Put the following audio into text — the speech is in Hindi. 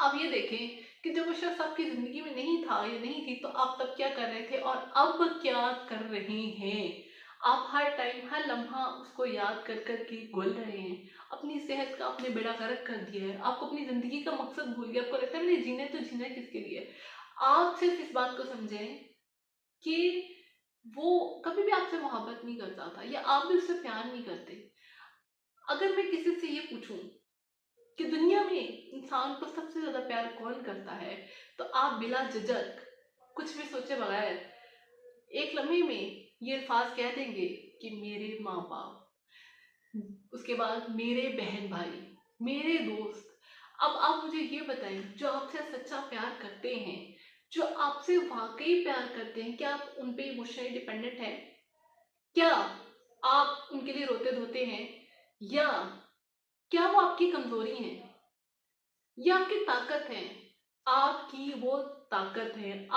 आप ये देखें कि जब वो शख्स आपकी ज़िंदगी में नहीं था या नहीं थी, तो आप तब क्या कर रहे थे और अब क्या कर रहे हैं। आप हर टाइम, हर लम्हा उसको याद कर के घुल रहे हैं। अपनी सेहत का आपने बेड़ा गर्क कर दिया है। आपको अपनी ज़िंदगी का मकसद भूल गया। आपको लगता है मैंने जीना है, तो जीना है किसके लिए? आप सिर्फ़ इस बात को समझें कि वो कभी भी आपसे मोहब्बत नहीं करता था या आप भी उससे प्यार नहीं करते। अगर मैं किसी से ये पूछूँ कि दुनिया में इंसान को सबसे ज़्यादा प्यार कौन करता है, तो आप बिला झिझक, कुछ भी सोचे बगैर एक लम्हे में ये अल्फाज़ कह देंगे कि मेरे माँ-बाप, उसके बाद मेरे बहन-भाई, मेरे दोस्त। अब आप मुझे ये बताएँ, जो आपसे सच्चा प्यार करते हैं, जो आपसे वाक़ई प्यार करते हैं, क्या आप उन पे इमोशनली डिपेंडेंट हैं? क्या आप उनके लिए रोते-धोते हैं? या क्या वो आपकी कमज़ोरी हैं? ये आपकी ताकत है, आपकी वो ताकत है।